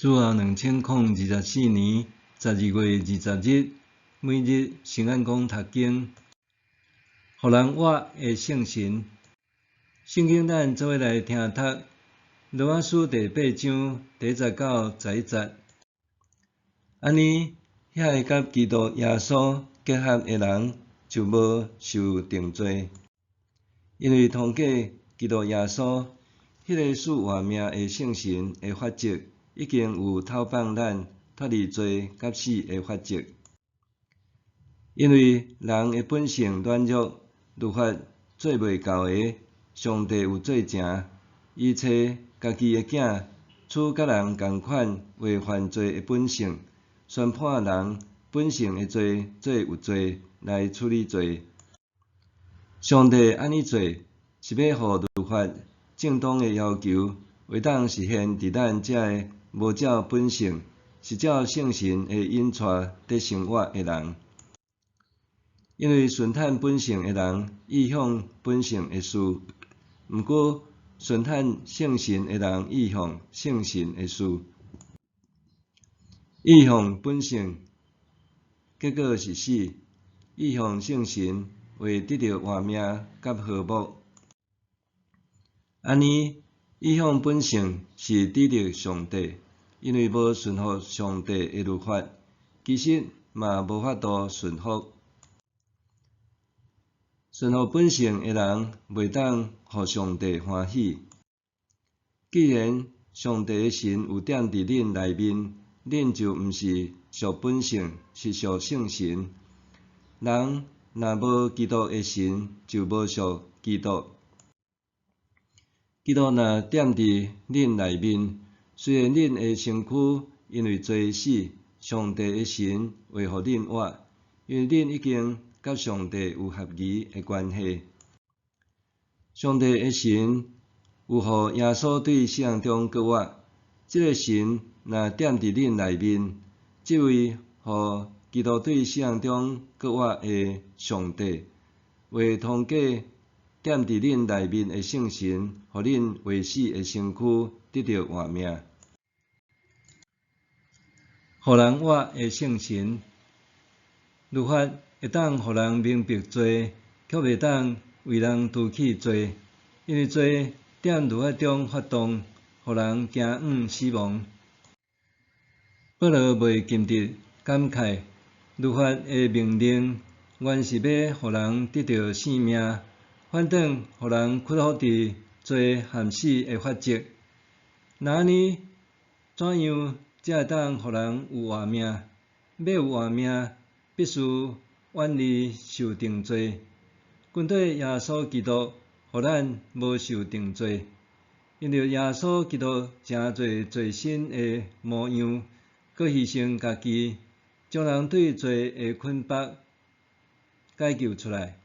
主后2024年12月20日，每日圣安宫读经，互人活的圣神。圣经咱做伙来听读，罗马书第8章第19、20节。安尼，遐个甲基督耶稣结合的人就无受定罪，因为通过基督耶稣，迄个赐活命的圣神的法则已经有透放咱脱离罪甲死的法则。因为人的本性软弱，律法做袂到的，上帝有做成，伊找家己的囝，处甲人共款为犯罪的本性，宣判人本性的罪做有罪来处理罪。上帝安尼做，是要互律法正当的要求，会当实现伫咱遮个无照本性，是照圣神的引带得生活的人。因为顺坦本性的人意向本性的事，毋过顺坦圣神的人意向圣神的事。意向本性，结果是死；意向圣神，会得到活命甲和睦。安尼，意向本性是抵触上帝，因为无顺服上帝的律法，其实嘛无法度顺服。顺服本性的人，袂当互上帝欢喜。既然上帝的神有踮伫恁内面，恁就毋是属本性，是属圣神。人若无基督的神，就无属基督。基督若踮伫恁内面，虽然恁的身躯因为罪死，上帝的神会互恁活，因为恁已经甲上帝有合宜的关系。上帝的神有互耶稣对世人中搁活，即个神若踮伫恁内面，即位互基督对世人中搁活的上帝，会通过踮伫恁内面的圣神，互恁未死的身躯得到活命。互人活的圣神，律法会当互人明白罪，却袂当为人除去罪，因为罪踮律法中发动，互人惊往死亡。保罗袂禁止感慨，律法的命令原是要互人得到性命，反倒互人屈服伫罪和死的法则。那安尼，怎样才会当互人有活命？要有活命，必须远离受定罪。阮对耶稣基督，互咱无受定罪，因着耶稣基督诚侪罪身的模样，佮牺牲家己，将人对罪的捆绑解救出来。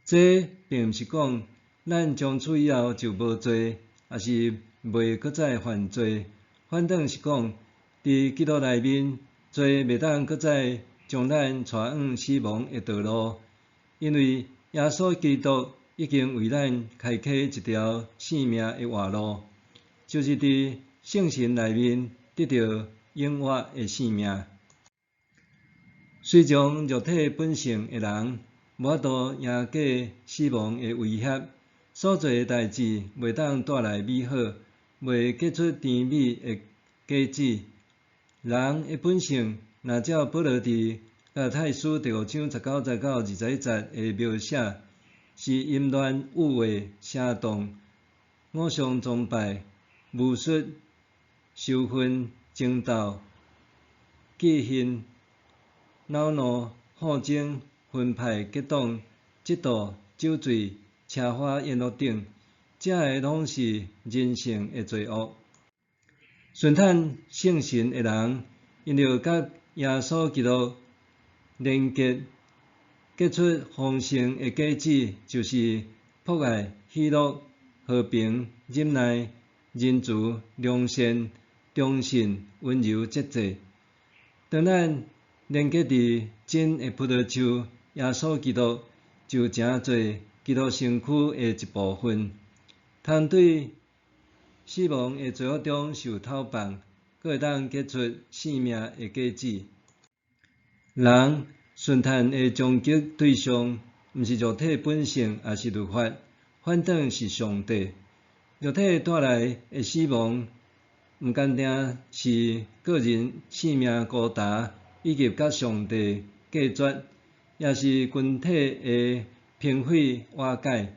这并毋是讲咱从此以后就无罪，也是袂搁再犯罪，反倒是讲，伫基督内面，罪袂当搁再将咱带往死亡的道路，因为耶稣基督已经为咱开启一条性命的活路，就是伫圣神内面得到永活的性命。虽从肉体本性的人，无法度赢过死亡的威胁，所做的代志袂当带来美好，袂结出甜美的果子。人的本性，若照保罗伫加太书第5章19、19、21节的描写，是淫乱、污秽、邪动、偶像崇拜、巫术、仇恨、争斗、忌恨、恼怒、好争、分派、结党、嫉妒、酒醉、车花、宴乐等，这个拢是人性的罪恶。顺坦圣神的人，因着甲耶稣基督连结，结出丰盛的果子，就是博爱、喜乐、和平、忍耐、仁慈、良善、忠信、温柔、节制。当咱连结伫真的葡萄树耶稣基督，就诚做基督身躯的一部分，通对死亡的罪恶中受透放，佫会当结出性命的果子。人顺探的终极对象，毋是肉体本性，也是律法，反倒是上帝。肉体带来的死亡，毋单单是个人性命孤单，以及甲上帝隔绝，也是群体的平毁瓦解。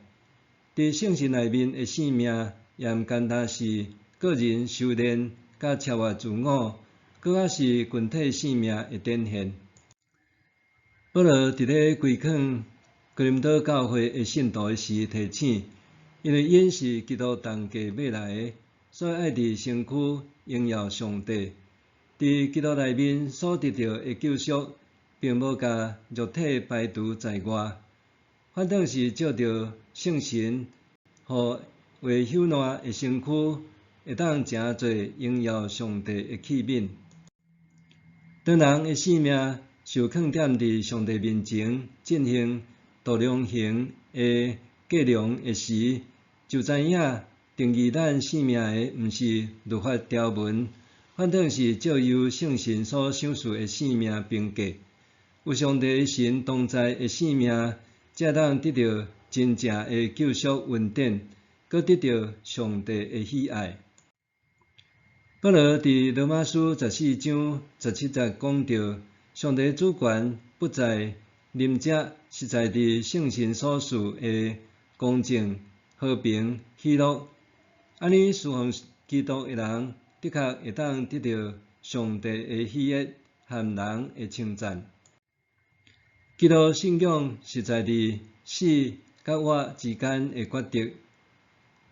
伫圣经内面的性命，也毋单单是个人修炼甲超越自我，佫较是群体性命的展现。保罗伫咧规劝哥林多教会的信徒时提醒，因为因是基督同价买来的，所以爱伫身躯荣耀上帝。伫基督内面所得到的救赎，并无甲肉体排除在外，反倒是照着圣神，互为朽烂的身躯，会当诚侪荣耀上帝的器皿。当人的性命受放踮伫上帝面前进行度量刑的计量的时，就知影定义咱性命的，毋是律法条文，反倒是照由圣神所赏赐的性命评价。有上帝的神同在的性命，才当得到真正的救赎恩典，佮得到上帝的喜爱。保罗伫罗马书14章17节讲到，上帝主权不在临者，实在伫圣神所赐的公正、和平、喜乐。安尼侍奉基督的人，的确会当得到上帝的喜悦和人的称赞。基督信仰实在伫死甲活之间的抉择。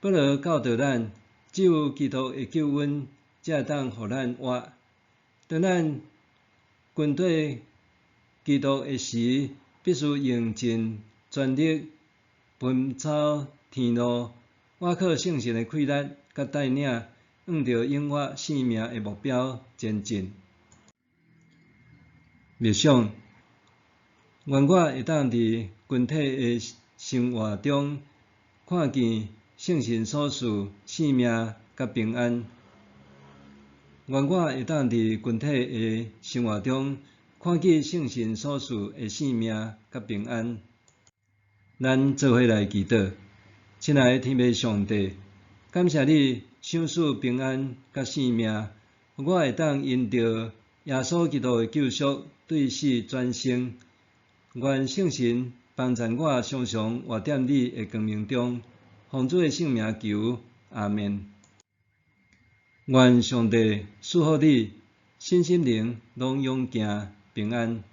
保罗教导咱，只有基督的救恩，才会当互咱活。当咱军队基督的时，必须用尽全力奔走天路，我靠圣神的气力甲带领，向着永活生命的目标前进。默想，愿我会当伫群体的生活中，看见圣神所赐生命甲平安。愿我会当伫群体的生活中，看见圣神所赐的生命甲平安。咱做伙来祈祷，亲爱的天父上帝，感谢你赏赐平安甲生命，我会当因着耶稣基督的救赎，对死转生。愿圣神帮助我常常活踮你的光明中，奉主的圣名求，阿们。愿上帝赐福你，身心灵拢永行平安。